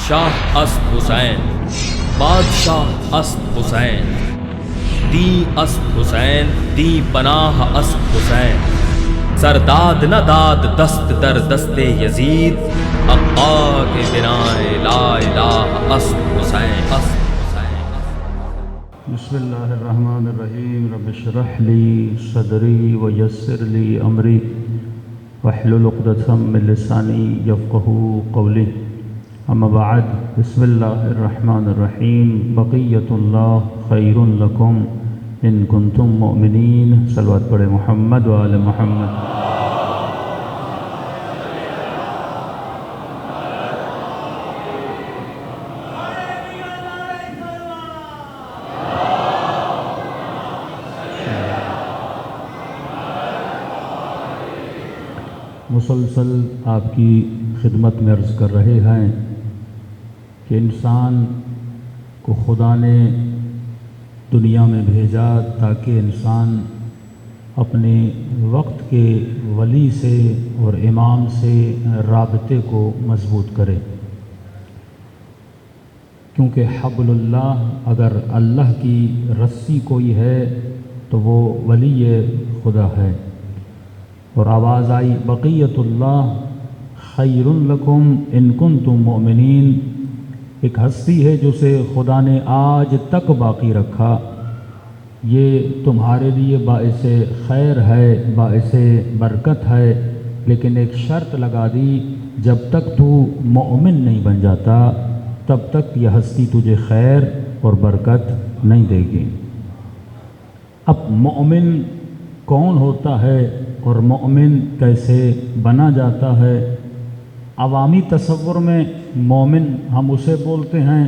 شاہ اسد حسین، بادشاہ اسد حسین، دی اسد حسین، دی پناہ اسد حسین، سرداد نہ داد دست در دست یزید، حقا کے بنائے لا الہ اسد حسین۔ بسم اللہ الرحمن الرحیم، رب اشرح لی صدری ویسر لی امری واحلل عقدۃ من لسانی یفقہوا قولی، اما بعد، بسم اللہ الرحمن الرحیم، بقیۃ اللہ خیر لکم ان کنتم مؤمنین۔ صلوات پڑھے محمد و آل محمد۔ مسلسل آپ کی خدمت میں عرض کر رہے ہیں کہ انسان کو خدا نے دنیا میں بھیجا تاکہ انسان اپنے وقت کے ولی سے اور امام سے رابطے کو مضبوط کرے، کیونکہ حبل اللہ، اگر اللہ کی رسی کوئی ہے تو وہ ولی خدا ہے۔ اور آواز آئی بقیۃ اللہ خیر لکم ان کنتم مؤمنین، ایک ہستی ہے جسے خدا نے آج تک باقی رکھا، یہ تمہارے لیے باعث خیر ہے، باعث برکت ہے، لیکن ایک شرط لگا دی، جب تک تو مومن نہیں بن جاتا تب تک یہ ہستی تجھے خیر اور برکت نہیں دے گی۔ اب مومن کون ہوتا ہے اور مومن کیسے بنا جاتا ہے؟ عوامی تصور میں مومن ہم اسے بولتے ہیں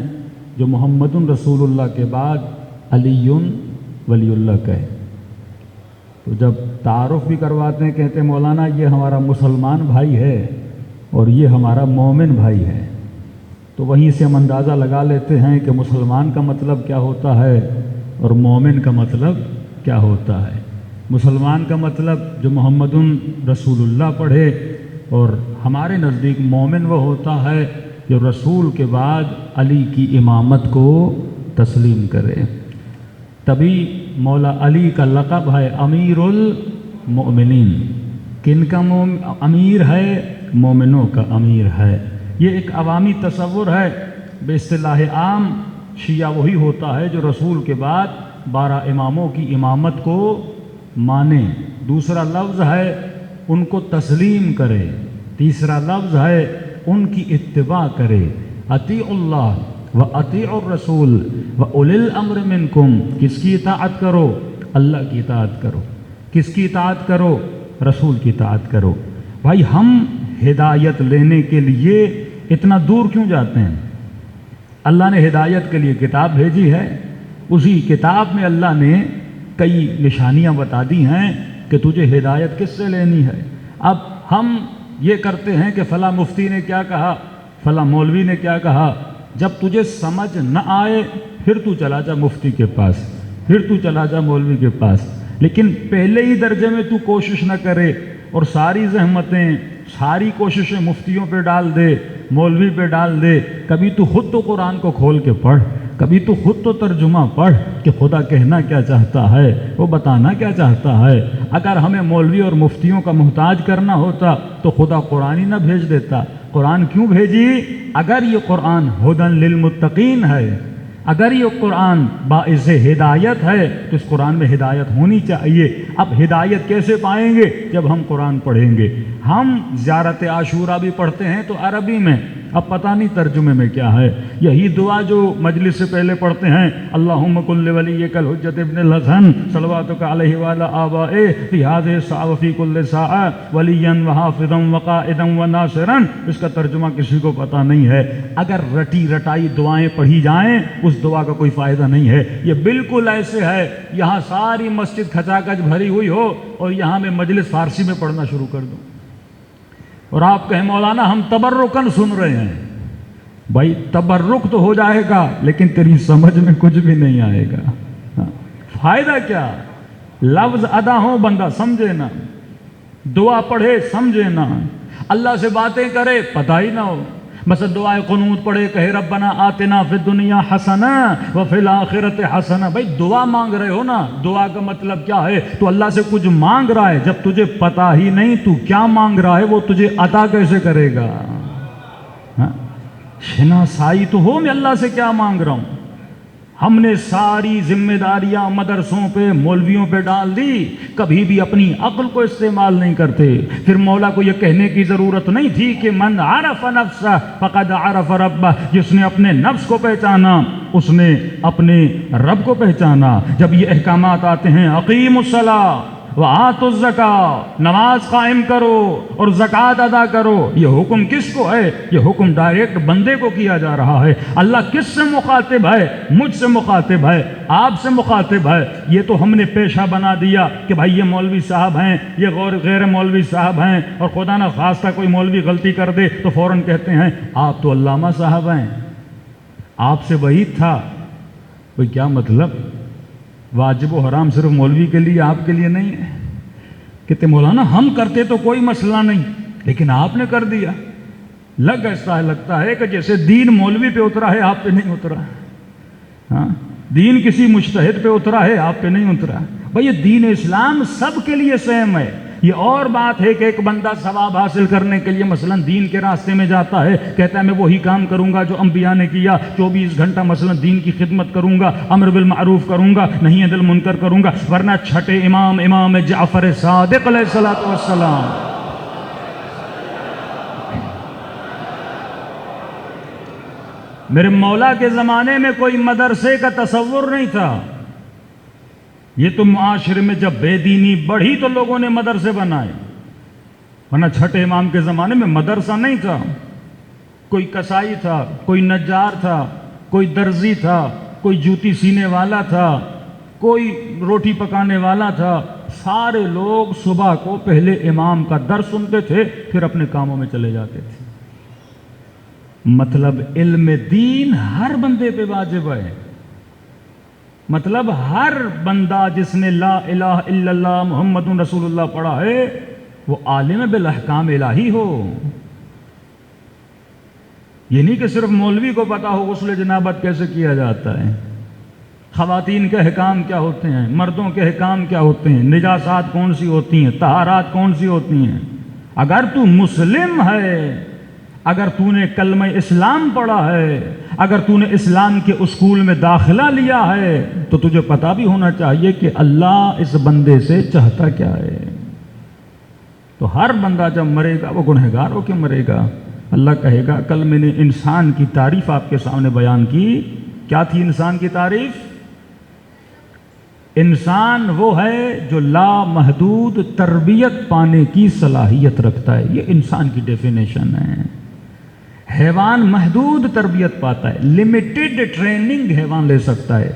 جو محمد رسول اللہ کے بعد علی ولی اللہ کہے، تو جب تعارف بھی کرواتے ہیں کہتے ہیں مولانا یہ ہمارا مسلمان بھائی ہے اور یہ ہمارا مومن بھائی ہے، تو وہیں سے ہم اندازہ لگا لیتے ہیں کہ مسلمان کا مطلب کیا ہوتا ہے اور مومن کا مطلب کیا ہوتا ہے۔ مسلمان کا مطلب جو محمد رسول اللہ پڑھے، اور ہمارے نزدیک مومن وہ ہوتا ہے جو رسول کے بعد علی کی امامت کو تسلیم کرے۔ تبھی مولا علی کا لقب ہے امیر المؤمنین۔ کن کا امیر ہے؟ مومنوں کا امیر ہے۔ یہ ایک عوامی تصور ہے، بے اصطلاح عام شیعہ وہی ہوتا ہے جو رسول کے بعد 12 اماموں کی امامت کو مانے۔ دوسرا لفظ ہے ان کو تسلیم کرے، تیسرا لفظ ہے ان کی اتباع کرے۔ اطیعوا اللہ و اطیعوا الرسول و اولی الامر منکم، کس کی اطاعت کرو؟ اللہ کی اطاعت کرو۔ کس کی اطاعت کرو؟ رسول کی اطاعت کرو۔ بھائی ہم ہدایت لینے کے لیے اتنا دور کیوں جاتے ہیں؟ اللہ نے ہدایت کے لیے کتاب بھیجی ہے، اسی کتاب میں اللہ نے کئی نشانیاں بتا دی ہیں کہ تجھے ہدایت کس سے لینی ہے۔ اب ہم یہ کرتے ہیں کہ فلاں مفتی نے کیا کہا، فلاں مولوی نے کیا کہا، جب تجھے سمجھ نہ آئے پھر تو چلا جا مفتی کے پاس، پھر تو چلا جا مولوی کے پاس، لیکن پہلے ہی درجے میں تو کوشش نہ کرے اور ساری زحمتیں، ساری کوششیں مفتیوں پہ ڈال دے، مولوی پہ ڈال دے۔ کبھی تو خود تو قرآن کو کھول کے پڑھ، کبھی تو خود تو ترجمہ پڑھ کہ خدا کہنا کیا چاہتا ہے، وہ بتانا کیا چاہتا ہے۔ اگر ہمیں مولوی اور مفتیوں کا محتاج کرنا ہوتا تو خدا قرآن ہی نہ بھیج دیتا۔ قرآن کیوں بھیجی؟ اگر یہ قرآن ہدی للمتقین ہے، اگر یہ قرآن باعث ہدایت ہے تو اس قرآن میں ہدایت ہونی چاہیے۔ اب ہدایت کیسے پائیں گے؟ جب ہم قرآن پڑھیں گے۔ ہم زیارت عاشورہ بھی پڑھتے ہیں تو عربی میں، اب پتہ نہیں ترجمے میں کیا ہے۔ یہی دعا جو مجلس سے پہلے پڑھتے ہیں، اللہم کن لولیک الحجۃ ابن الحسن صلواتک علیہ وعلی آبائہ فی ہذہ الساعۃ وفی کل ساعۃ ولیا وحافظا وقائدا وناصرا، اس کا ترجمہ کسی کو پتہ نہیں ہے۔ اگر رٹی رٹائی دعائیں پڑھی جائیں اس دعا کا کوئی فائدہ نہیں ہے۔ یہ بالکل ایسے ہے یہاں ساری مسجد کھچا کھچ بھری ہوئی ہو اور یہاں میں مجلس فارسی میں پڑھنا شروع کر دوں اور آپ کہیں مولانا ہم تبرکن سن رہے ہیں۔ بھائی تبرک تو ہو جائے گا لیکن تیری سمجھ میں کچھ بھی نہیں آئے گا۔ فائدہ کیا؟ لفظ ادا ہو بندہ سمجھے نا، دعا پڑھے سمجھے نا، اللہ سے باتیں کرے پتہ ہی نہ ہو۔ بس دعائے قنوت پڑھے کہے ربنا آتنا فی الدنیا حسنہ وفی الآخرت حسنہ. بھائی دعا مانگ رہے ہو نا, دعا کا مطلب کیا ہے؟ تو اللہ سے کچھ مانگ رہا ہے, جب تجھے پتا ہی نہیں تو کیا مانگ رہا ہے وہ تجھے عطا کیسے کرے گا؟ شناسائی تو ہو میں اللہ سے کیا مانگ رہا ہوں. ہم نے ساری ذمہ داریاں مدرسوں پہ مولویوں پہ ڈال دی, کبھی بھی اپنی عقل کو استعمال نہیں کرتے. پھر مولا کو یہ کہنے کی ضرورت نہیں تھی کہ من عرف نفسہ فقد عرف ربہ, جس نے اپنے نفس کو پہچانا اس نے اپنے رب کو پہچانا. جب یہ احکامات آتے ہیں اقیموا الصلاۃ وآتوا الزکاۃ, نماز قائم کرو اور زکوٰۃ ادا کرو, یہ حکم کس کو ہے؟ یہ حکم ڈائریکٹ بندے کو کیا جا رہا ہے. اللہ کس سے مخاطب ہے؟ مجھ سے مخاطب ہے, آپ سے مخاطب ہے. یہ تو ہم نے پیشہ بنا دیا کہ بھائی یہ مولوی صاحب ہیں, یہ غیر مولوی صاحب ہیں, اور خدا نہ خواستہ کوئی مولوی غلطی کر دے تو فوراً کہتے ہیں آپ تو علامہ صاحب ہیں, آپ سے وحید تھا. بھائی کیا مطلب؟ واجب و حرام صرف مولوی کے لیے, آپ کے لیے نہیں ہے. کہتے مولانا ہم کرتے تو کوئی مسئلہ نہیں, لیکن آپ نے کر دیا. ایسا لگتا ہے کہ جیسے دین مولوی پہ اترا ہے, آپ پہ نہیں اترا. ہاں, دین کسی مجتہد پہ اترا ہے, آپ پہ نہیں اترا. بھائی یہ دین اسلام سب کے لیے سیم ہے. یہ اور بات ہے کہ ایک بندہ ثواب حاصل کرنے کے لیے مثلا دین کے راستے میں جاتا ہے, کہتا ہے میں وہی کام کروں گا جو انبیاء نے کیا, 24 گھنٹہ مثلا دین کی خدمت کروں گا, امر بالمعروف کروں گا, نہی عن المنکر کروں گا. ورنہ چھٹے امام جعفر صادق علیہ الصلوۃ والسلام, میرے مولا کے زمانے میں کوئی مدرسے کا تصور نہیں تھا. یہ تو معاشرے میں جب بے دینی بڑھی تو لوگوں نے مدرسے بنائے, ورنہ چھٹے امام کے زمانے میں مدرسہ نہیں تھا. کوئی کسائی تھا, کوئی نجار تھا, کوئی درزی تھا, کوئی جوتی سینے والا تھا, کوئی روٹی پکانے والا تھا. سارے لوگ صبح کو پہلے امام کا درس سنتے تھے, پھر اپنے کاموں میں چلے جاتے تھے. مطلب علم دین ہر بندے پہ واجب ہے. مطلب ہر بندہ جس نے لا الہ الا اللہ محمد رسول اللہ پڑھا ہے وہ عالم بالاحکام الہی ہو. یہ نہیں کہ صرف مولوی کو پتا ہو غسل جنابت کیسے کیا جاتا ہے, خواتین کے احکام کیا ہوتے ہیں, مردوں کے احکام کیا ہوتے ہیں, نجاسات کون سی ہوتی ہیں, طہارات کون سی ہوتی ہیں. اگر تو مسلم ہے, اگر تو نے کلمہ اسلام پڑھا ہے, اگر تو نے اسلام کے اسکول میں داخلہ لیا ہے, تو تجھے پتہ بھی ہونا چاہیے کہ اللہ اس بندے سے چاہتا کیا ہے. تو ہر بندہ جب مرے گا وہ گنہگار ہو کے مرے گا. اللہ کہے گا کل میں نے انسان کی تعریف آپ کے سامنے بیان کی. کیا تھی انسان کی تعریف؟ انسان وہ ہے جو لامحدود تربیت پانے کی صلاحیت رکھتا ہے. یہ انسان کی ڈیفینیشن ہے. حیوان محدود تربیت پاتا ہے, لمیٹڈ ٹریننگ حیوان لے سکتا ہے,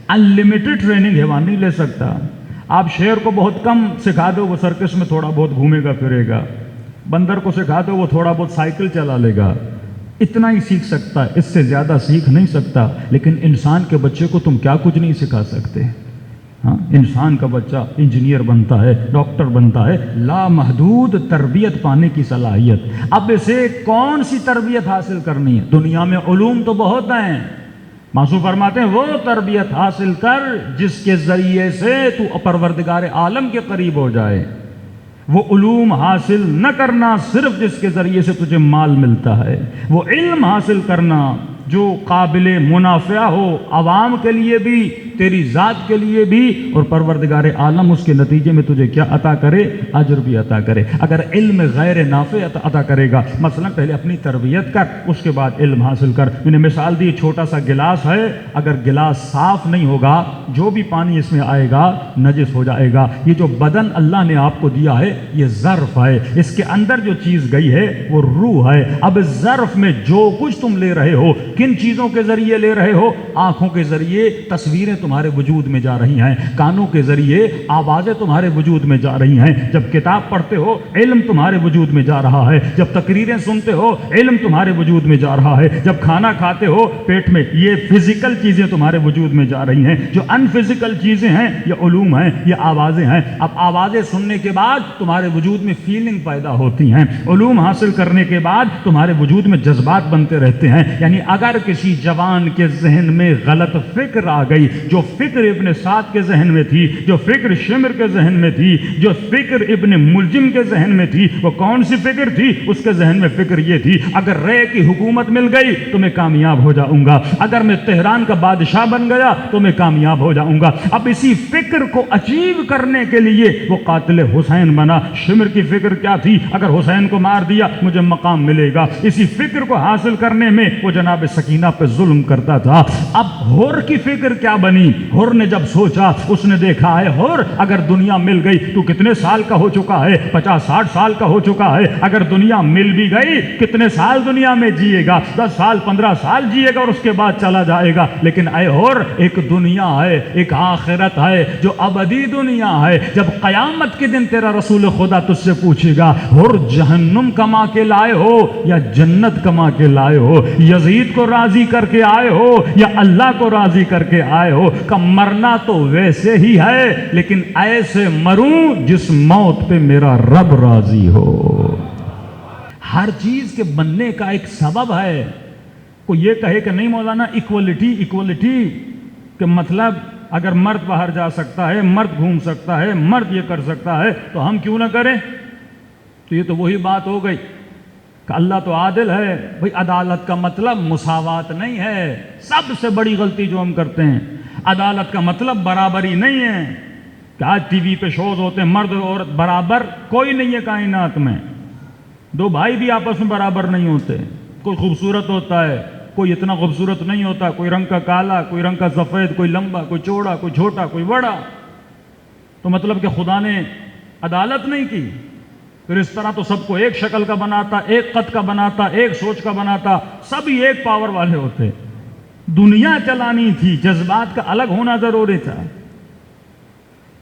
انلمیٹڈ ٹریننگ حیوان نہیں لے سکتا. آپ شیر کو بہت کم سکھا دو وہ سرکس میں تھوڑا بہت گھومے گا پھرے گا, بندر کو سکھا دو وہ تھوڑا بہت سائیکل چلا لے گا, اتنا ہی سیکھ سکتا ہے, اس سے زیادہ سیکھ نہیں سکتا. لیکن انسان کے بچے کو تم کیا کچھ نہیں سکھا سکتے. ہاں, انسان کا بچہ انجینئر بنتا ہے, ڈاکٹر بنتا ہے, لامحدود تربیت پانے کی صلاحیت. اب اسے کون سی تربیت حاصل کرنی ہے؟ دنیا میں علوم تو بہت ہیں. معصوم فرماتے ہیں وہ تربیت حاصل کر جس کے ذریعے سے تو پروردگار عالم کے قریب ہو جائے. وہ علوم حاصل نہ کرنا صرف جس کے ذریعے سے تجھے مال ملتا ہے. وہ علم حاصل کرنا جو قابل منافع ہو عوام کے لیے بھی, تیری ذات کے لیے بھی, اور پروردگار عالم اس کے نتیجے میں تجھے کیا عطا کرے؟ اجر بھی عطا کرے. اگر علم غیر نافع عطا کرے گا, مثلا پہلے اپنی تربیت کر, اس کے بعد علم حاصل کر. میں نے مثال دی, چھوٹا سا گلاس ہے, اگر گلاس صاف نہیں ہوگا جو بھی پانی اس میں آئے گا نجس ہو جائے گا. یہ جو بدن اللہ نے آپ کو دیا ہے یہ ظرف ہے, اس کے اندر جو چیز گئی ہے وہ روح ہے. اب اس ظرف میں جو کچھ تم لے رہے ہو, کن چیزوں کے ذریعے لے رہے ہو؟ آنکھوں کے ذریعے تصویریں تمہاری تمہارے وجود میں جا رہی ہیں، کانوں کے ذریعے آوازیں تمہارے وجود میں جا رہی ہیں، جب کتاب پڑھتے ہو علم تمہارے وجود میں جا رہا ہے، جب تقریریں سنتے ہو علم تمہارے وجود میں جا رہا ہے، جب کھانا کھاتے ہو پیٹ میں، یہ فزیکل چیزیں تمہارے وجود میں جا رہی ہیں۔ جو ان فزیکل چیزیں ہیں یہ علوم ہیں، یہ آوازیں ہیں۔ اب آوازیں سننے کے بعد تمہارے وجود میں فیلنگ پیدا ہوتی ہیں، علوم حاصل کرنے کے بعد تمہارے وجود میں جذبات بنتے رہتے ہیں۔ یعنی اگر کسی جوان کے ذہن میں غلط فکر آ گئی، جو فکر ابن سعد کے ذہن میں تھی، جو فکر شمر کے ذہن میں تھی، جو فکر ابن ملجم کے ذہن میں تھی، وہ کون سی فکر تھی؟ اس کے ذہن میں فکر یہ تھی، اگر رے کی حکومت مل گئی تو میں کامیاب ہو جاؤں گا، اگر میں تہران کا بادشاہ بن گیا تو میں کامیاب ہو جاؤں گا۔ اب اسی فکر کو اچیو کرنے کے لیے وہ قاتل حسین بنا۔ شمر کی فکر کیا تھی؟ اگر حسین کو مار دیا مجھے مقام ملے گا۔ اسی فکر کو حاصل کرنے میں وہ جناب سکینہ پہ ظلم کرتا تھا۔ اب حر کی فکر کیا بنی؟ حر نے جب سوچا، اس نے دیکھا ہے حر اگر دنیا مل گئی تو کتنے سال کا ہو چکا ہے؟ 50-60 سال کا ہو چکا ہے۔ اگر دنیا مل بھی گئی کتنے سال دنیا میں جیے گا؟ 10 سال 15 سال جیے گا اور اس کے بعد چلا جائے گا۔ لیکن اے حر، ایک دنیا ہے، ایک آخرت ہے جو ابدی دنیا ہے۔ جب قیامت کے دن تیرا رسول خدا تجھ سے پوچھے گا حر جہنم کما کے لائے ہو یا جنت کما کے لائے ہو، یزید کو راضی کر کے آئے ہو یا اللہ کو راضی کر کے آئے ہو، کہ مرنا تو ویسے ہی ہے لیکن ایسے مروں جس موت پہ میرا رب راضی ہو۔ ہر چیز کے بننے کا ایک سبب ہے۔ کوئی یہ کہے کہ نہیں مولانا ایکوالٹی کہ مطلب اگر مرد باہر جا سکتا ہے، مرد گھوم سکتا ہے، مرد یہ کر سکتا ہے تو ہم کیوں نہ کریں؟ تو یہ تو وہی بات ہو گئی کہ اللہ تو عادل ہے۔ بھئی عدالت کا مطلب مساوات نہیں ہے۔ سب سے بڑی غلطی جو ہم کرتے ہیں، عدالت کا مطلب برابری نہیں ہے کہ آج ٹی وی پہ شوز ہوتے ہیں مرد اور عورت برابر، کوئی نہیں ہے کائنات میں۔ دو بھائی بھی آپس میں برابر نہیں ہوتے۔ کوئی خوبصورت ہوتا ہے، کوئی اتنا خوبصورت نہیں ہوتا، کوئی رنگ کا کالا، کوئی رنگ کا سفید، کوئی لمبا، کوئی چوڑا، کوئی چھوٹا، کوئی بڑا۔ تو مطلب کہ خدا نے عدالت نہیں کی؟ پھر اس طرح تو سب کو ایک شکل کا بناتا، ایک قد کا بناتا، ایک سوچ کا بناتا، سبھی ایک پاور والے ہوتے۔ دنیا چلانی تھی، جذبات کا الگ ہونا ضروری تھا۔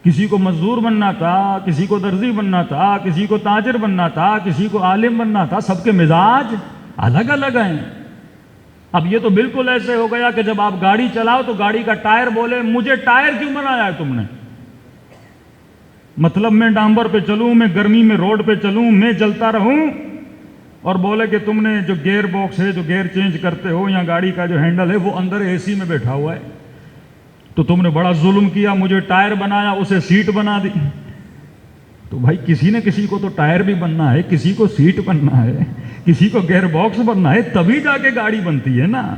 کسی کو مزدور بننا تھا، کسی کو درزی بننا تھا، کسی کو تاجر بننا تھا، کسی کو عالم بننا تھا، سب کے مزاج الگ الگ ہیں۔ اب یہ تو بالکل ایسے ہو گیا کہ جب آپ گاڑی چلاؤ تو گاڑی کا ٹائر بولے مجھے ٹائر کیوں بنایا ہے تم نے؟ مطلب میں ڈامبر پہ چلوں، میں گرمی میں روڈ پہ چلوں، میں جلتا رہوں، اور بولے کہ تم نے جو گیئر باکس ہے، جو گیئر چینج کرتے ہو، یا گاڑی کا جو ہینڈل ہے وہ اندر اے سی میں بیٹھا ہوا ہے، تو تم نے بڑا ظلم کیا، مجھے ٹائر بنایا، اسے سیٹ بنا دی۔ تو بھائی کسی نہ کسی کو تو ٹائر بھی بننا ہے، کسی کو سیٹ بننا ہے، کسی کو گیئر باکس بننا ہے، تبھی جا کے گاڑی بنتی ہے نا۔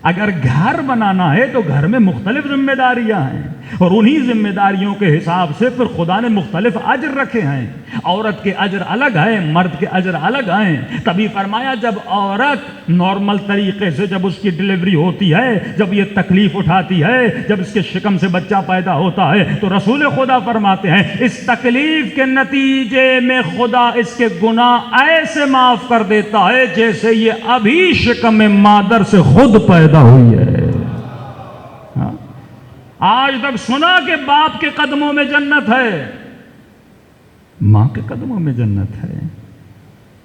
اگر گھر بنانا ہے تو گھر میں مختلف ذمہ داریاں ہیں، اور انہی ذمہ داریوں کے حساب سے پھر خدا نے مختلف اجر رکھے ہیں۔ عورت کے اجر الگ ہیں، مرد کے اجر الگ ہیں۔ تبھی فرمایا جب عورت نارمل طریقے سے جب اس کی ڈلیوری ہوتی ہے، جب یہ تکلیف اٹھاتی ہے، جب اس کے شکم سے بچہ پیدا ہوتا ہے، تو رسول خدا فرماتے ہیں اس تکلیف کے نتیجے میں خدا اس کے گناہ ایسے معاف کر دیتا ہے جیسے یہ ابھی شکم مادر سے خود پیدا ہوئی ہے۔ آج تک سنا کہ باپ کے قدموں میں جنت ہے، ماں کے قدموں میں جنت ہے۔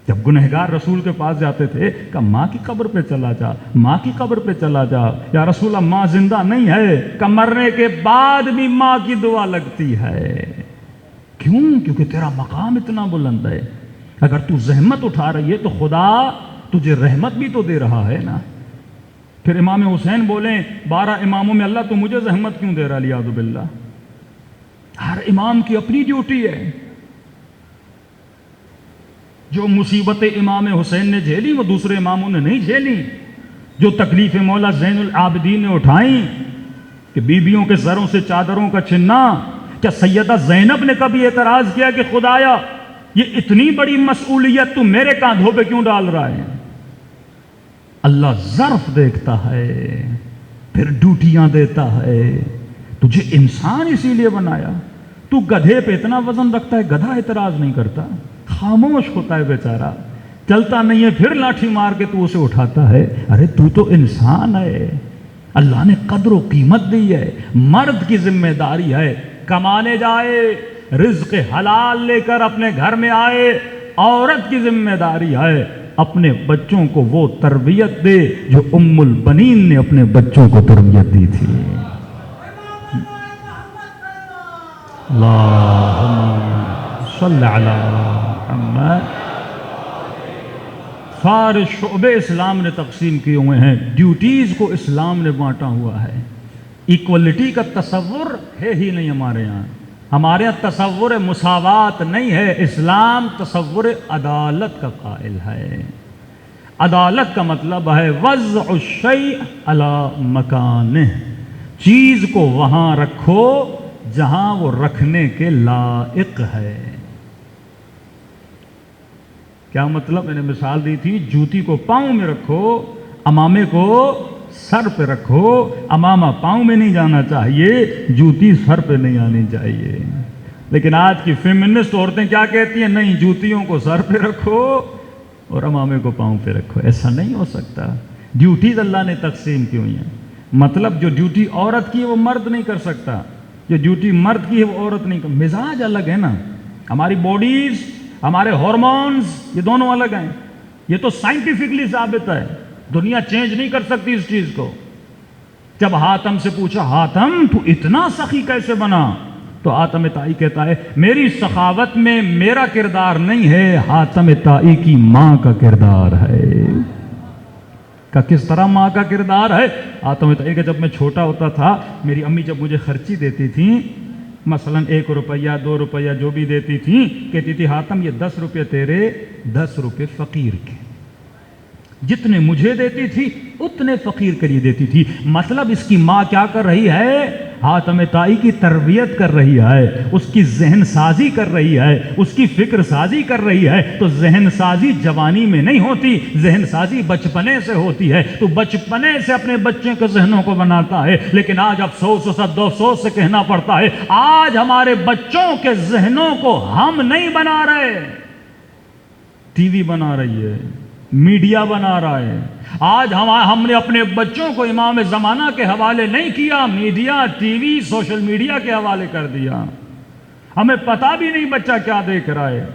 جب گنہگار رسول کے پاس جاتے تھے کہ ماں کی قبر پہ چلا جا، ماں کی قبر پہ چلا جا، یا رسول اللہ ماں زندہ نہیں ہے، کہ مرنے کے بعد بھی ماں کی دعا لگتی ہے۔ کیوں؟ کیونکہ تیرا مقام اتنا بلند ہے۔ اگر تو زحمت اٹھا رہی ہے تو خدا تجھے رحمت بھی تو دے رہا ہے نا۔ پھر امام حسین بولیں 12 اماموں میں اللہ تو مجھے زحمت کیوں دے رہا؟ لیاذ باللہ۔ ہر امام کی اپنی ڈیوٹی ہے۔ جو مصیبت امام حسین نے جھیلی وہ دوسرے اماموں نے نہیں جھیلی۔ جو تکلیف مولا زین العابدین نے اٹھائیں کہ بیویوں کے سروں سے چادروں کا چھننا، کیا سیدہ زینب نے کبھی اعتراض کیا کہ خدایا یہ اتنی بڑی مسئولیت تو میرے کاندھوں پہ کیوں ڈال رہا ہے؟ اللہ ظرف دیکھتا ہے، پھر ڈیوٹیاں دیتا ہے۔ تجھے انسان اسی لیے بنایا۔ تو گدھے پہ اتنا وزن رکھتا ہے، گدھا اعتراض نہیں کرتا، خاموش ہوتا ہے بیچارہ، چلتا نہیں ہے، پھر لاٹھی مار کے تو اسے اٹھاتا ہے۔ ارے تو انسان ہے، اللہ نے قدر و قیمت دی ہے. مرد کی ذمہ داری ہے کمانے جائے، رزق حلال لے کر اپنے گھر میں آئے. عورت کی ذمہ داری ہے اپنے بچوں کو وہ تربیت دے جو ام البنین نے اپنے بچوں کو تربیت دی تھی. اللہم صلی علی محمد. سارے شعبے اسلام نے تقسیم کیے ہوئے ہیں، ڈیوٹیز کو اسلام نے بانٹا ہوا ہے. ایکوالٹی کا تصور ہے ہی نہیں ہمارے یہاں. ہمارے یہاں تصور مساوات نہیں ہے. اسلام تصور عدالت کا قائل ہے. عدالت کا مطلب ہے وضع الشیء علی مکانہ، چیز کو وہاں رکھو جہاں وہ رکھنے کے لائق ہے. کیا مطلب؟ میں نے مثال دی تھی، جوتی کو پاؤں میں رکھو، امامے کو سر پہ رکھو. امامہ پاؤں میں نہیں جانا چاہیے، جوتی سر پہ نہیں آنی چاہیے. لیکن آج کی فیمنسٹ عورتیں کیا کہتی ہیں؟ نہیں، جوتیوں کو سر پہ رکھو اور امامے کو پاؤں پہ رکھو. ایسا نہیں ہو سکتا. ڈیوٹیز اللہ نے تقسیم کی ہوئی ہیں. مطلب جو ڈیوٹی عورت کی ہے وہ مرد نہیں کر سکتا، جو ڈیوٹی مرد کی ہے وہ عورت نہیں کر. مزاج الگ ہے نا، ہماری باڈیز، ہمارے ہارمونز، یہ دونوں الگ ہیں. یہ تو سائنٹیفکلی ثابت ہے، دنیا چینج نہیں کر سکتی اس چیز کو. جب حاتم سے پوچھا، حاتم تو اتنا سخی کیسے بنا؟ تو حاتم طائی کہتا ہے میری سخاوت میں میرا کردار نہیں ہے، حاتم طائی کی ماں کا کردار ہے. کہ کس طرح ماں کا کردار ہے؟ حاتم طائی کہ جب میں چھوٹا ہوتا تھا، میری امی جب مجھے خرچی دیتی تھیں، مثلا 1 روپیہ 2 روپیہ جو بھی دیتی تھیں، کہتی تھی حاتم یہ 10 روپے تیرے، 10 روپے فقیر کے. جتنے مجھے دیتی تھی اتنے فقیر کے لیے دیتی تھی. مطلب اس کی ماں کیا کر رہی ہے؟ حاتم طائی کی تربیت کر رہی ہے، اس کی ذہن سازی کر رہی ہے، اس کی فکر سازی کر رہی ہے. تو ذہن سازی جوانی میں نہیں ہوتی، ذہن سازی بچپنے سے ہوتی ہے. تو بچپنے سے اپنے بچے کے ذہنوں کو بناتا ہے. لیکن آج افسوس افسوس سے کہنا پڑتا ہے، آج ہمارے بچوں کے ذہنوں کو ہم نہیں بنا رہے، ٹی وی بنا رہی ہے، میڈیا بنا رہا ہے. آج ہم نے اپنے بچوں کو امام زمانہ کے حوالے نہیں کیا، media, T V, social media کے حوالے کر دیا. ہمیں پتہ بھی نہیں بچہ کیا دیکھ رہا ہے.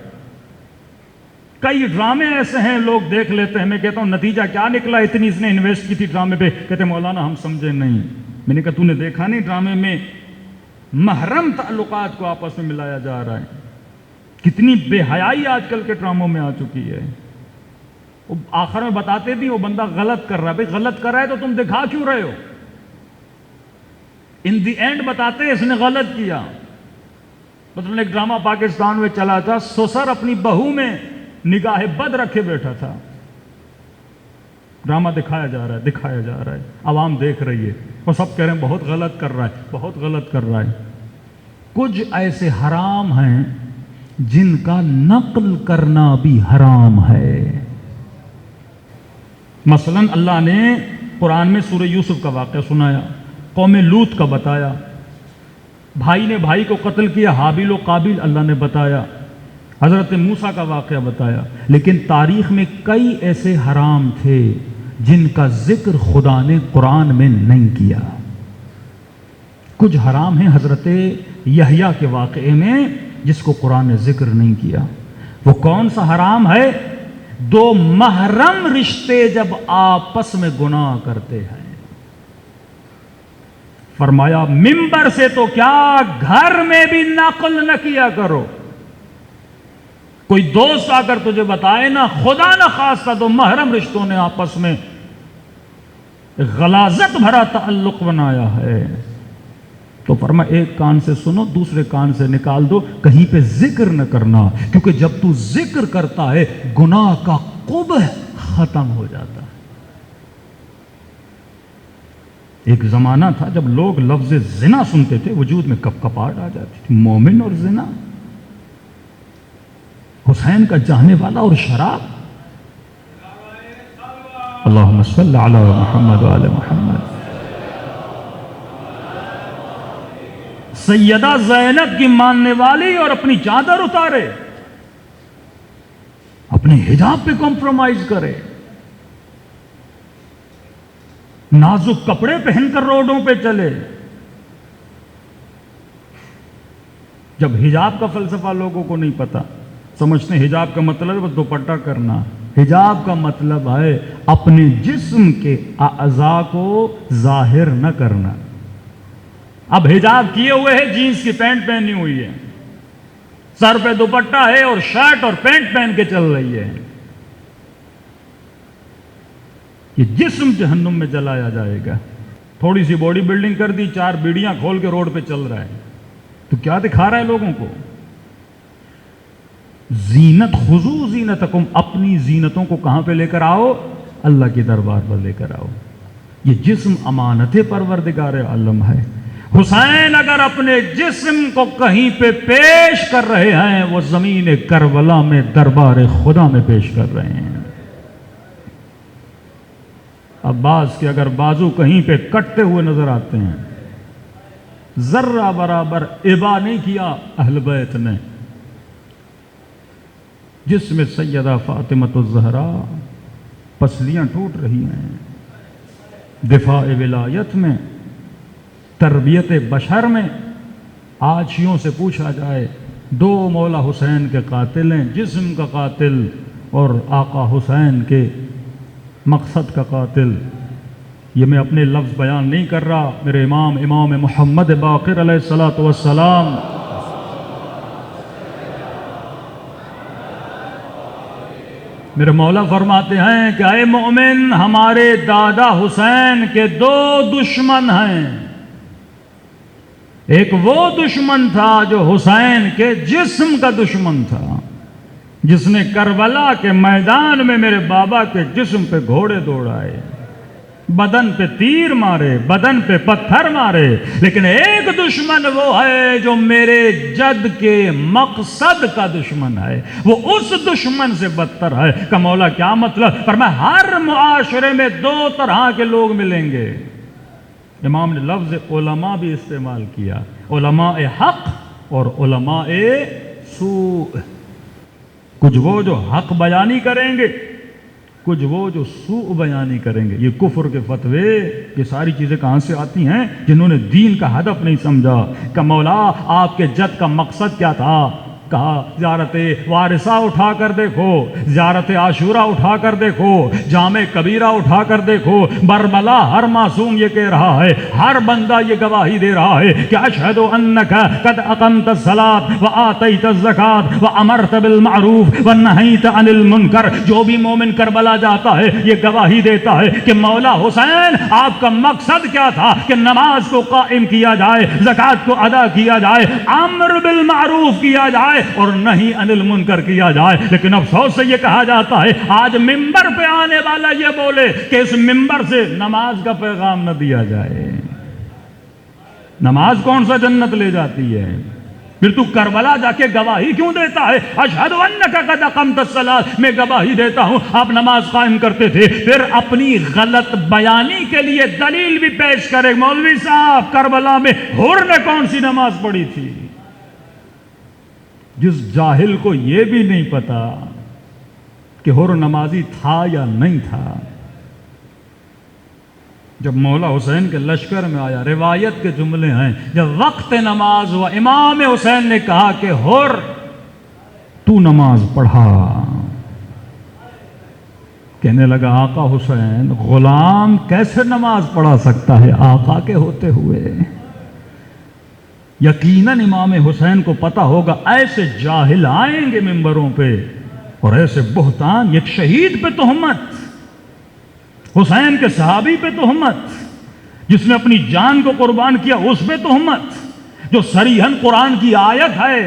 کئی ڈرامے ایسے ہیں لوگ دیکھ لیتے ہیں، میں کہتا ہوں نتیجہ کیا نکلا؟ اتنی اس نے انویسٹ کی تھی ڈرامے پہ. کہتے ہیں مولانا ہم سمجھے نہیں. میں نے کہا تو نے دیکھا نہیں ڈرامے میں محرم تعلقات کو آپس میں ملایا جا رہا ہے. کتنی بے حیائی آج کل کے ڈراموں میں آ چکی ہے. آخر میں بتاتے بھی وہ بندہ غلط کر رہا ہے. بھئی غلط کر رہا ہے تو تم دکھا کیوں رہے ہو؟ ان دی اینڈ بتاتے ہیں اس نے غلط کیا. مثلا ایک ڈرامہ پاکستان میں چلا تھا، سسر اپنی بہو میں نگاہ بد رکھے بیٹھا تھا. ڈرامہ دکھایا جا رہا ہے، عوام دیکھ رہی ہے، وہ سب کہہ رہے ہیں بہت غلط کر رہا ہے، بہت غلط کر رہا ہے. کچھ ایسے حرام ہیں جن کا نقل کرنا بھی حرام ہے. مثلا اللہ نے قرآن میں سورہ یوسف کا واقعہ سنایا، قوم لوط کا بتایا، بھائی نے بھائی کو قتل کیا، حابیل و قابیل اللہ نے بتایا، حضرت موسیٰ کا واقعہ بتایا. لیکن تاریخ میں کئی ایسے حرام تھے جن کا ذکر خدا نے قرآن میں نہیں کیا. کچھ حرام ہیں حضرت یحییٰ کے واقعے میں جس کو قرآن نے ذکر نہیں کیا. وہ کون سا حرام ہے؟ 2 محرم رشتے جب آپس میں گناہ کرتے ہیں. فرمایا منبر سے تو کیا گھر میں بھی نقل نہ کیا کرو. کوئی دوست آ کر تجھے بتائے نا، خدا نہ خواستہ 2 محرم رشتوں نے آپس میں غلاظت بھرا تعلق بنایا ہے، تو فرما ایک کان سے سنو دوسرے کان سے نکال دو، کہیں پہ ذکر نہ کرنا، کیونکہ جب تو ذکر کرتا ہے گناہ کا قبح ختم ہو جاتا ہے. ایک زمانہ تھا جب لوگ لفظ زنا سنتے تھے وجود میں کپکپاہٹ آ جاتی تھی. مومن اور زنا، حسین کا چاہنے والا اور شراب. اللہم صلی علی محمد و آل محمد. سیدہ زینب کی ماننے والی اور اپنی چادر اتارے، اپنے حجاب پہ کمپرومائز کرے. نازک کپڑے پہن کر روڈوں پہ چلے. جب حجاب کا فلسفہ لوگوں کو نہیں پتا، سمجھتے ہیں حجاب کا مطلب ہے دوپٹہ کرنا. حجاب کا مطلب ہے اپنے جسم کے اعضاء کو ظاہر نہ کرنا. اب حجاب کیے ہوئے ہے، جینس کی پینٹ پہنی ہوئی ہے، سر پہ دوپٹہ ہے اور شرٹ اور پینٹ پہن کے چل رہی ہے، یہ جسم جہنم میں جلایا جائے گا. تھوڑی سی باڈی بلڈنگ کر دی، 4 بیڑیاں کھول کے روڈ پہ چل رہا ہے، تو کیا دکھا رہا ہے لوگوں کو؟ زینت، خذو زینتکم، اپنی زینتوں کو کہاں پہ لے کر آؤ؟ اللہ کے دربار پر لے کر آؤ. یہ جسم امانت پروردگار عالم ہے. حسین اگر اپنے جسم کو کہیں پہ پیش کر رہے ہیں، وہ زمین کربلا میں دربار خدا میں پیش کر رہے ہیں. عباس کے اگر بازو کہیں پہ کٹتے ہوئے نظر آتے ہیں، ذرہ برابر ابا نہیں کیا اہل بیت نے. جس میں سیدہ فاطمۃ الزہرا پسلیاں ٹوٹ رہی ہیں، دفاع ولایت میں، تربیت بشر میں. آج سے پوچھا جائے، 2 مولا حسین کے قاتل ہیں، جسم کا قاتل اور آقا حسین کے مقصد کا قاتل. یہ میں اپنے لفظ بیان نہیں کر رہا، میرے امام محمد باقر علیہ الصلوۃ والسلام میرے مولا فرماتے ہیں کہ اے مومن، ہمارے دادا حسین کے 2 دشمن ہیں. ایک وہ دشمن تھا جو حسین کے جسم کا دشمن تھا، جس نے کربلا کے میدان میں میرے بابا کے جسم پہ گھوڑے دوڑائے، بدن پہ تیر مارے، بدن پہ پتھر مارے. لیکن ایک دشمن وہ ہے جو میرے جد کے مقصد کا دشمن ہے، وہ اس دشمن سے بدتر ہے. کہ مولا کیا مطلب؟ فرمایا ہر معاشرے میں 2 طرح کے لوگ ملیں گے. امام نے لفظ علماء بھی استعمال کیا، علماء حق اور علماء سوء. کچھ وہ جو حق بیانی کریں گے، کچھ وہ جو سوء بیانی کریں گے. یہ کفر کے فتوے، یہ ساری چیزیں کہاں سے آتی ہیں؟ جنہوں نے دین کا ہدف نہیں سمجھا. کہ مولا آپ کے جد کا مقصد کیا تھا؟ کہا زیارت وارثہ اٹھا کر دیکھو، زیارت عاشورہ اٹھا کر دیکھو، جامع کبیرہ اٹھا کر دیکھو. برملا ہر معصوم یہ کہہ رہا ہے، ہر بندہ یہ گواہی دے رہا ہے کہ اشہد انک قد اقمت الصلاۃ وآتیت الزکاۃ وامرت بالمعروف ونہیت عن المنکر. جو بھی مومن کربلا جاتا ہے یہ گواہی دیتا ہے کہ مولا حسین آپ کا مقصد کیا تھا؟ کہ نماز کو قائم کیا جائے، زکوٰۃ کو ادا کیا جائے، امر بالمعروف کیا جائے اور نہیں عن المنکر کیا جائے. لیکن افسوس سے یہ کہا جاتا ہے آج ممبر پہ آنے والا یہ بولے کہ اس ممبر سے نماز کا پیغام نہ دیا جائے. نماز کون سا جنت لے جاتی ہے؟ پھر تو کربلا جا کے گواہی کیوں دیتا ہے؟ اشہد انک قد اقمت الصلاۃ، میں گواہی دیتا ہوں آپ نماز قائم کرتے تھے. پھر اپنی غلط بیانی کے لیے دلیل بھی پیش کرے، مولوی صاحب کربلا میں حر نے کون سی نماز پڑھی تھی؟ جس جاہل کو یہ بھی نہیں پتا کہ حر نمازی تھا یا نہیں تھا. جب مولا حسین کے لشکر میں آیا، روایت کے جملے ہیں، جب وقت نماز ہوا امام حسین نے کہا کہ حر تو نماز پڑھا. کہنے لگا آقا حسین، غلام کیسے نماز پڑھا سکتا ہے آقا کے ہوتے ہوئے؟ یقیناً امام حسین کو پتا ہوگا ایسے جاہل آئیں گے ممبروں پہ اور ایسے بہتان، ایک شہید پہ تہمت، حسین کے صحابی پہ تہمت، جس نے اپنی جان کو قربان کیا اس پہ تہمت، جو صریحاً قرآن کی آیت ہے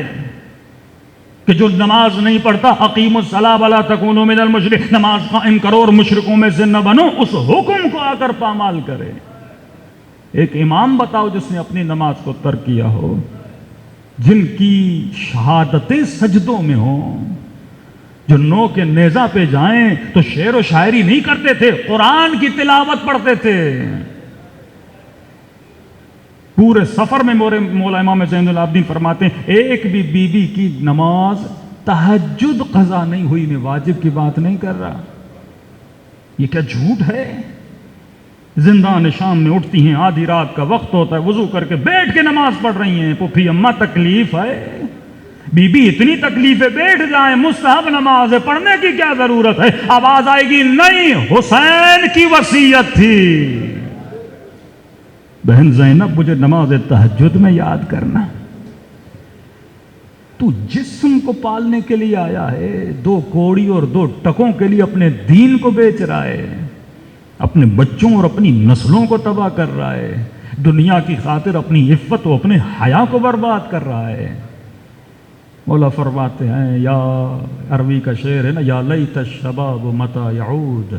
کہ جو نماز نہیں پڑھتا اقیموا الصلاۃ ولا تکونوا من المشرکین، نماز قائم کرو اور مشرکوں میں سے نہ بنو، اس حکم کو آ کر پامال کرے. ایک امام بتاؤ جس نے اپنی نماز کو ترک کیا ہو، جن کی شہادتیں سجدوں میں ہوں، جو نو کے نیزہ پہ جائیں تو شعر و شاعری نہیں کرتے تھے، قرآن کی تلاوت پڑھتے تھے. پورے سفر میں مولا امام زین العابدین فرماتے ہیں ایک بھی بی بی کی نماز تہجد قضا نہیں ہوئی. میں واجب کی بات نہیں کر رہا، یہ کیا جھوٹ ہے؟ زندان شام میں اٹھتی ہیں، آدھی رات کا وقت ہوتا ہے، وضو کر کے بیٹھ کے نماز پڑھ رہی ہیں۔ پھوپھی اماں تکلیف ہے، بی بی اتنی تکلیف ہے، بیٹھ جائیں، مستحب نماز ہے، پڑھنے کی کیا ضرورت ہے؟ آواز آئے گی نہیں، حسین کی وصیت تھی، بہن زینب مجھے نماز تہجد میں یاد کرنا۔ تو جسم کو پالنے کے لیے آیا ہے، 2 کوڑی اور 2 ٹکوں کے لیے اپنے دین کو بیچ رہا ہے، اپنے بچوں اور اپنی نسلوں کو تباہ کر رہا ہے، دنیا کی خاطر اپنی عفت و اپنے حیا کو برباد کر رہا ہے۔ مولا فرماتے ہیں، یا عربی کا شعر ہے نا، یا لیت الشباب متی یعود،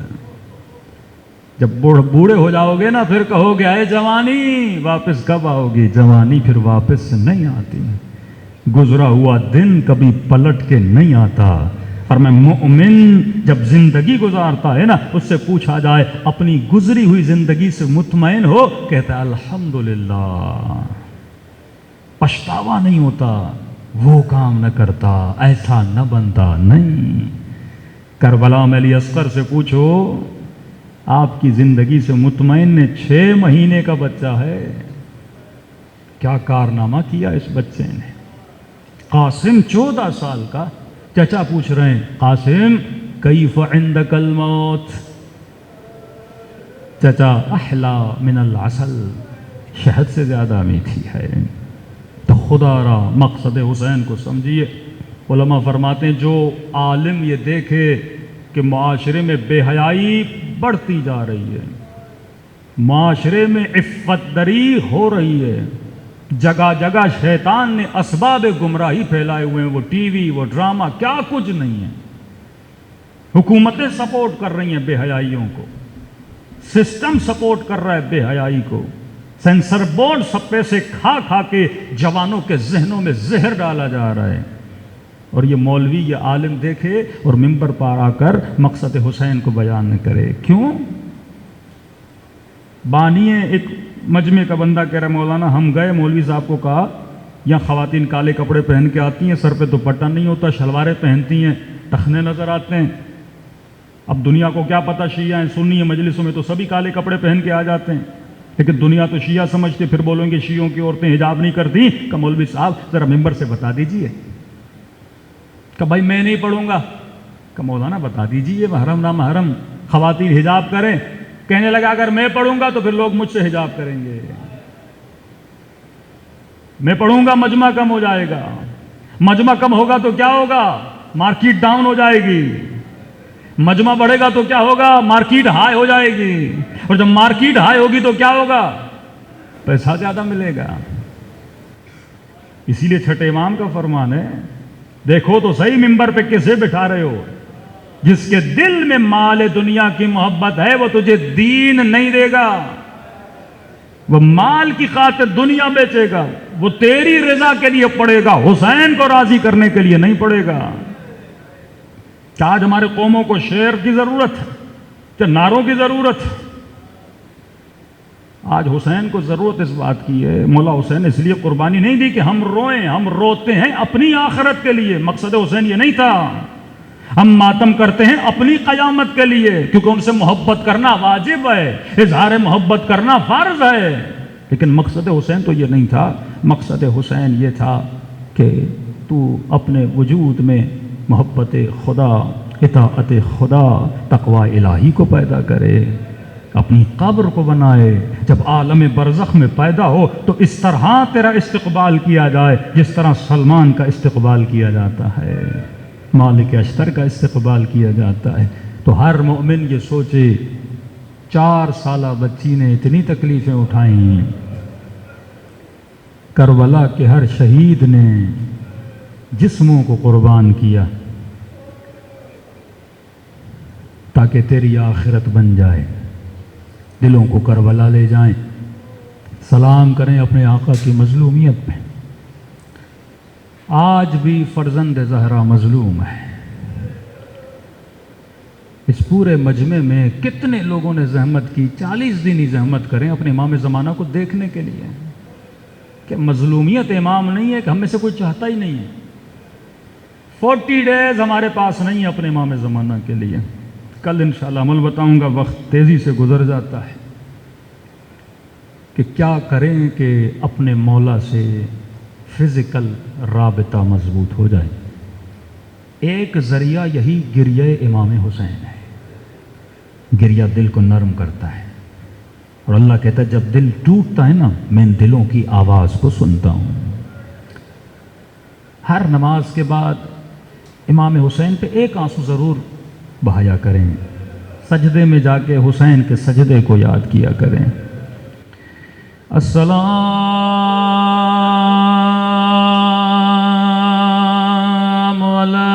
جب بوڑھے ہو جاؤ گے نا پھر کہو گے اے جوانی واپس کب آؤ گی؟ جوانی پھر واپس نہیں آتی، گزرا ہوا دن کبھی پلٹ کے نہیں آتا۔ اور میں مومن جب زندگی گزارتا ہے نا، اس سے پوچھا جائے اپنی گزری ہوئی زندگی سے مطمئن ہو، کہتا ہے الحمدللہ، پچھتاوا نہیں ہوتا، وہ کام نہ کرتا، ایسا نہ بنتا۔ نہیں، کربلا میں علی اصغر سے پوچھو، آپ کی زندگی سے مطمئن نے 6 مہینے کا بچہ ہے، کیا کارنامہ کیا اس بچے نے؟ قاسم 14 سال کا، چچا پوچھ رہے ہیں قاسم کیف عندک الموت؟ چچا احلا من العسل، شہد سے زیادہ میٹھی ہے۔ تو خدا را مقصد حسین کو سمجھیے۔ علماء فرماتے ہیں جو عالم یہ دیکھے کہ معاشرے میں بے حیائی بڑھتی جا رہی ہے، معاشرے میں عفت دری ہو رہی ہے، جگہ جگہ شیطان نے اسباب گمراہی پھیلائے ہوئے ہیں، وہ ٹی وی، وہ ڈرامہ، کیا کچھ نہیں ہے، حکومتیں سپورٹ کر رہی ہیں بے حیائیوں کو، سسٹم سپورٹ کر رہا ہے بے حیائی کو، سینسر بورڈ سب پیسے کھا کھا کے جوانوں کے ذہنوں میں زہر ڈالا جا رہا ہے، اور یہ مولوی یہ عالم دیکھے اور ممبر پر آ کر مقصد حسین کو بیان نہ کرے۔ کیوں؟ بانیے ایک مجمع کا بندہ کہہ رہا مولانا ہم گئے، مولوی صاحب کو کہا یا خواتین کالے کپڑے پہن کے آتی ہیں، سر پہ دوپٹہ نہیں ہوتا، شلواریں پہنتی ہیں، ٹخنے نظر آتے ہیں۔ اب دنیا کو کیا پتہ شیعہ ہیں سنی ہیں، مجلسوں میں تو سبھی کالے کپڑے پہن کے آ جاتے ہیں، لیکن دنیا تو شیعہ سمجھتے، پھر بولیں گے شیعوں کی عورتیں حجاب نہیں کرتی۔ کہ مولوی صاحب ذرا ممبر سے بتا دیجئے، کہ بھائی میں نہیں پڑھوں گا، کہ مولانا بتا دیجئے محرم نہ محرم خواتین حجاب کریں۔ کہنے لگا اگر میں پڑھوں گا تو پھر لوگ مجھ سے حجاب کریں گے، میں پڑھوں گا مجمع کم ہو جائے گا، مجمع کم ہوگا تو کیا ہوگا؟ مارکیٹ ڈاؤن ہو جائے گی، مجمع بڑھے گا تو کیا ہوگا؟ مارکیٹ ہائی ہو جائے گی، اور جب مارکیٹ ہائی ہوگی تو کیا ہوگا؟ پیسہ زیادہ ملے گا۔ اسی لیے چھٹے امام کا فرمان ہے، دیکھو تو صحیح ممبر پہ کسے بٹھا رہے ہو، جس کے دل میں مال دنیا کی محبت ہے وہ تجھے دین نہیں دے گا، وہ مال کی خاطر دنیا بیچے گا، وہ تیری رضا کے لیے پڑے گا، حسین کو راضی کرنے کے لیے نہیں پڑے گا۔ کیا آج ہمارے قوموں کو شعر کی ضرورت ہے کہ نعروں کی ضرورت ہے؟ آج حسین کو ضرورت اس بات کی ہے، مولا حسین اس لیے قربانی نہیں دی کہ ہم روئیں، ہم روتے ہیں اپنی آخرت کے لیے، مقصد حسین یہ نہیں تھا۔ ہم ماتم کرتے ہیں اپنی قیامت کے لیے، کیونکہ ان سے محبت کرنا واجب ہے، اظہار محبت کرنا فرض ہے، لیکن مقصد حسین تو یہ نہیں تھا۔ مقصد حسین یہ تھا کہ تو اپنے وجود میں محبت خدا، اطاعت خدا، تقوی الہی کو پیدا کرے، اپنی قبر کو بنائے، جب عالم برزخ میں پیدا ہو تو اس طرح تیرا استقبال کیا جائے جس طرح سلمان کا استقبال کیا جاتا ہے، مالک اشتر کا استقبال کیا جاتا ہے۔ تو ہر مومن یہ سوچے 4 سالہ بچی نے اتنی تکلیفیں اٹھائیں، کربلا کے ہر شہید نے جسموں کو قربان کیا تاکہ تیری آخرت بن جائے، دلوں کو کربلا لے جائیں، سلام کریں اپنے آقا کی مظلومیت میں۔ آج بھی فرزند زہرا مظلوم ہے، اس پورے مجمع میں کتنے لوگوں نے زحمت کی، 40 دن ہی زحمت کریں اپنے امام زمانہ کو دیکھنے کے لیے، کہ مظلومیت امام نہیں ہے کہ ہم میں سے کوئی چاہتا ہی نہیں ہے۔ 40 ڈیز ہمارے پاس نہیں ہے اپنے امام زمانہ کے لیے، کل انشاءاللہ عمل بتاؤں گا، وقت تیزی سے گزر جاتا ہے۔ کہ کیا کریں کہ اپنے مولا سے فزیکل رابطہ مضبوط ہو جائے۔ ایک ذریعہ یہی گریہ امام حسین ہے۔ گریہ دل کو نرم کرتا ہے، اور اللہ کہتا ہے جب دل ٹوٹتا ہے نا، میں ان دلوں کی آواز کو سنتا ہوں۔ ہر نماز کے بعد امام حسین پہ ایک آنسو ضرور بہایا کریں، سجدے میں جا کے حسین کے سجدے کو یاد کیا کریں۔ السلام علی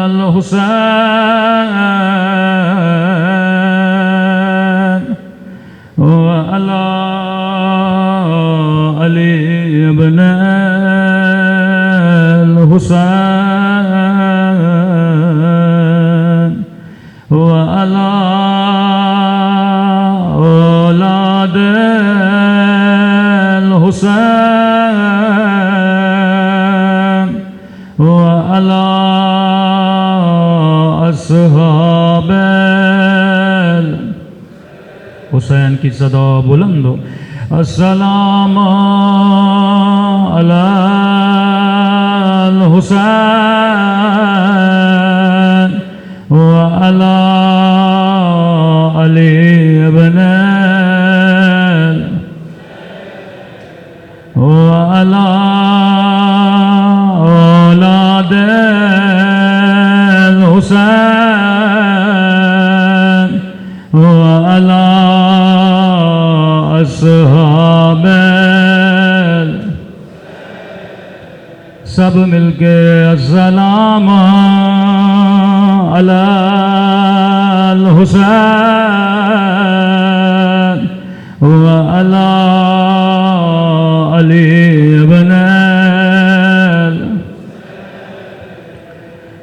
الحسین وعلی علی ابن الحسین وعلی اولاد الحسین وعلی اصحاب حسین کی صدا بلند ہو۔ السلام علی الحسین وعلی علی ابن وعلی اولاد الحسین وعلی اصحاب سب مل کے السلام علی الحسین وعلی علی ابن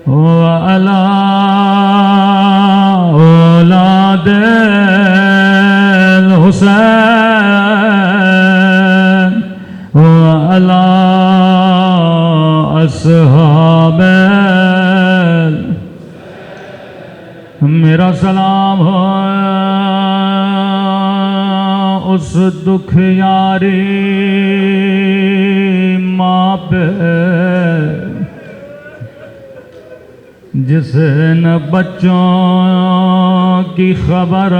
وعلی اولاد الحسین وعلی اصحاب میرا سلام ہو اس دکھ یاری ماں پہ جسے نہ بچوں کی خبر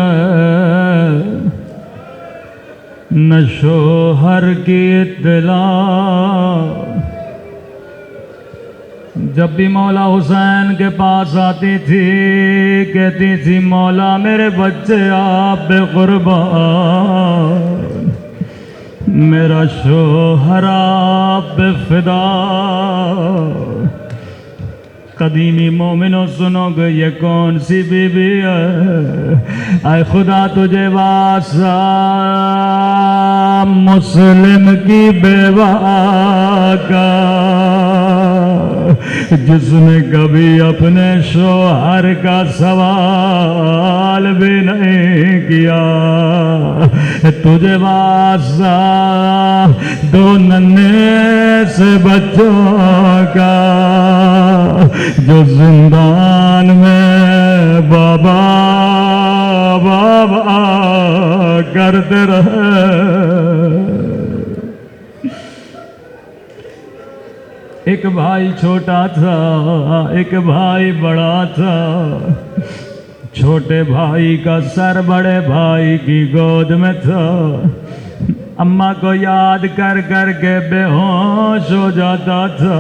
نہ شوہر کی اطلاع، جب بھی مولا حسین کے پاس آتی تھی کہتی تھی مولا میرے بچے آپ بے قربان، میرا شوہر آپ بے فدا۔ قدیمی مومنوں سنو گے یہ کون سی بی بی ہے، اے خدا تجھے واسطہ مسلم کی بیوہ کا، جس نے کبھی اپنے شوہر کا سوال بھی نہیں کیا، تجھے واسطہ دو ننھے سے بچوں کا، جو زندان میں بابا بابا کرتے رہے۔ ایک بھائی چھوٹا تھا، ایک بھائی بڑا تھا، چھوٹے بھائی کا سر بڑے بھائی کی گود میں تھا، اماں کو یاد کر کر کے بے ہوش ہو جاتا تھا۔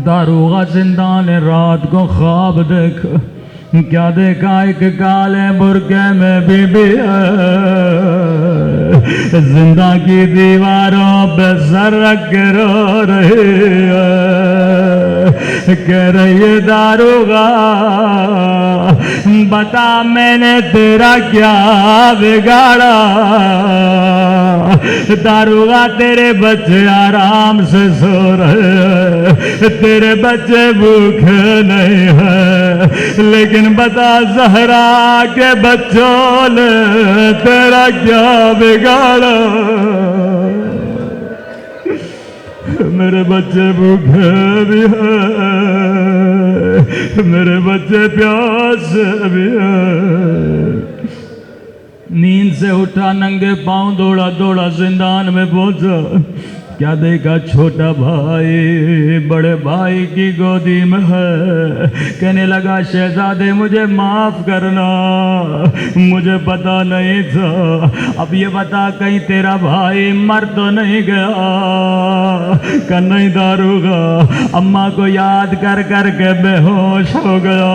داروغہ زندان رات کو خواب دیکھا، کیا دیکھا؟ ایک کالے برقعے میں بی بی زندہ کی دیواروں پہ سر رکھ کے رو رہی ہے، کہہ رہی ہے داروغہ بتا میں نے تیرا کیا بگاڑا؟ داروغہ تیرے بچے آرام سے سو رہے، تیرے بچے بھوکے نہیں ہیں، لیکن بتا زہرا کے بچوں نے تیرا کیا بگاڑا؟ میرے بچے بھوکے بھی ہیں، میرے بچے پیاس بھی ہیں۔ نیند سے اٹھا ننگے پاؤں دوڑا دوڑا زندان میں پہنچا، کیا دیکھا چھوٹا بھائی بڑے بھائی کی گودی میں ہے، کہنے لگا شہزادے مجھے معاف کرنا، مجھے پتا نہیں تھا، اب یہ بتا کہیں تیرا بھائی مر تو نہیں گیا؟ کہ نہیں داروغا، اماں کو یاد کر کر کے بے ہوش ہو گیا۔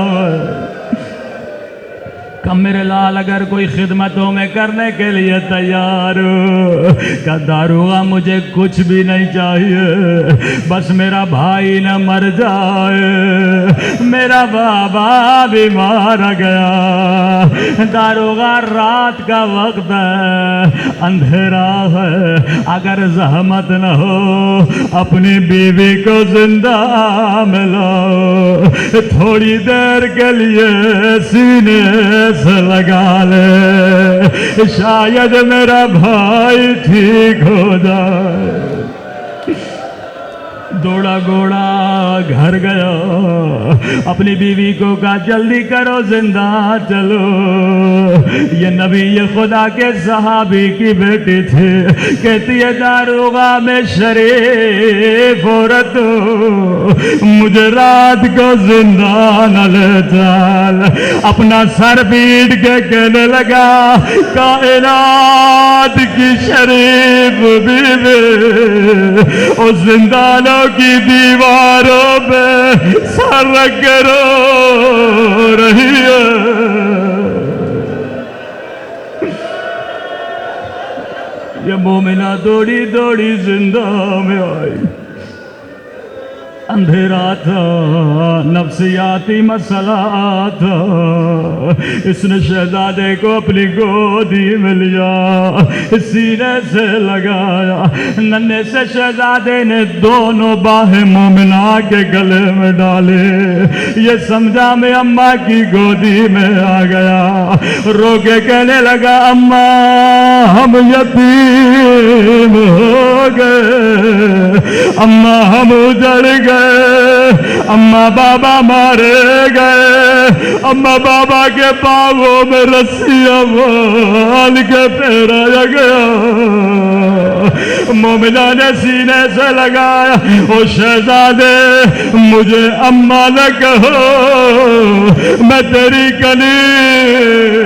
کہ میرے لال اگر کوئی خدمتوں میں کرنے کے لیے تیار ہو، کہ داروغا مجھے کچھ بھی نہیں چاہیے، بس میرا بھائی نہ مر جائے، میرا بابا بھی مارا گیا۔ داروغا رات کا وقت ہے، اندھیرا ہے، اگر زحمت نہ ہو اپنی بیوی کو زندہ ملاؤ، تھوڑی دیر کے لیے سینے سے لگا لے، شاید میرا بھائی ٹھیک ہو جائے۔ دوڑا گھوڑا گھر گیا، اپنی بیوی کو کہا جلدی کرو زندہ چلو۔ یہ نبی خدا کے صحابی کی بیٹی تھی، کہتی ہے داروغا میں شریف عورت ہوں، مجھے رات کو زندہ نہ لے چل۔ اپنا سر پیٹ کے کہنے لگا کائنات کی شریف بیوی اس زندانوں کی دیواروں پہ سر رکھ کے رو رہی ہے۔ یہ مومنہ دوڑی دوڑی زندہ میں آئی، اندھیرا تھا، نفسیاتی مسئلہ تھا، اس نے شہزادے کو اپنی گودی میں لیا، سینے سے لگایا، ننھے سے شہزادے نے دونوں باہیں مومنہ کے گلے میں ڈالے، یہ سمجھا میں اماں کی گودی میں آ گیا، رو کے کہنے لگا اماں ہم یتیم ہو گئے، اماں ہم اجڑ گئے، اماں بابا مارے گئے، اماں بابا کے پاؤں میں رسیاں بال کے پھیرایا گیا۔ مومنہ نے سینے سے لگایا، او شہزادے مجھے اماں نہ کہو، میں تیری کنیز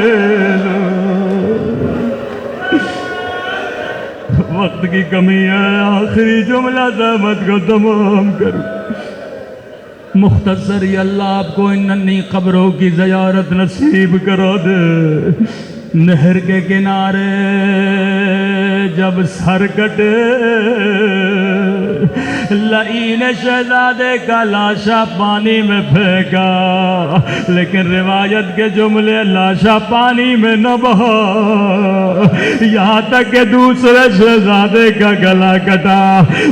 وقت کی کمی ہے، آخری جملہ زحمت کو تمام کروں۔ مختصر ہی اللہ آپ کو ان ننھی قبروں کی زیارت نصیب کرا دے۔ نہر کے کنارے جب سر کٹے، لعین شہزادے کا لاشا پانی میں پھینکا، لیکن روایت کے جملے لاشا پانی میں نہ بہا، یہاں تک کہ دوسرے شہزادے کا گلا کٹا۔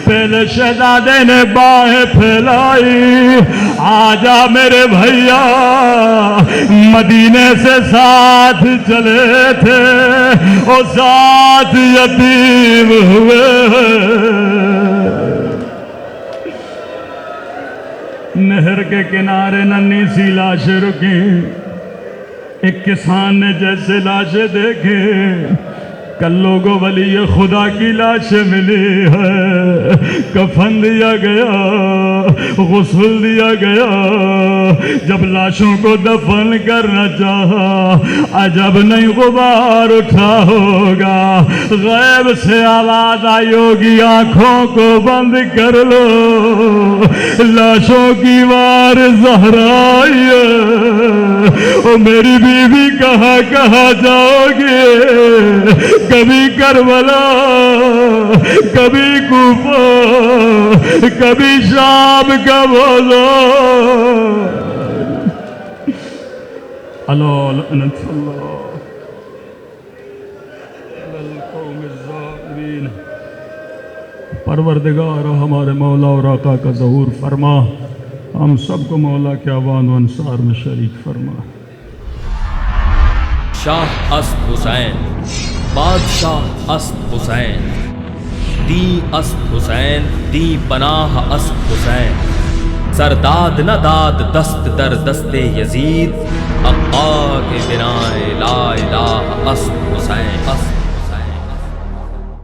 پہلے شہزادے نے باہیں پھیلائی، آجا میرے بھیا، مدینے سے ساتھ چلے تھے اور ساتھ یتیم ہوئے۔ نہر کے کنارے ننھی سی لاشیں رکیں، ایک کسان نے جیسے لاشیں دیکھے، کل لوگوں ولی خدا کی لاشیں ملی ہے، کفن دیا گیا، غسل دیا گیا، جب لاشوں کو دفن کرنا چاہا، عجب نہیں غبار اٹھا ہوگا، غیب سے آواز آئی ہوگی آنکھوں کو بند کر لو، لاشوں کی وار زہرائی ہے، او میری بیوی کہاں کہاں جاؤ گے، کبھی کربلا، کبھی کوفہ، کبھی شام کا بازار۔ اللہ لعنت اللہ علی القوم الظالمین۔ پروردگار ہمارے مولا اور آقا کا ظہور فرما، ہم سب کو مولا کے اعوان و انصار میں شریک فرما۔ شاہ اسد حسین، بادشاہ اسد حسین، دی اسد حسین، دی پناہ اسد حسین، سرداد نہ داد دست در دست یزید، حقا کے بنائے لا الہ است حسین۔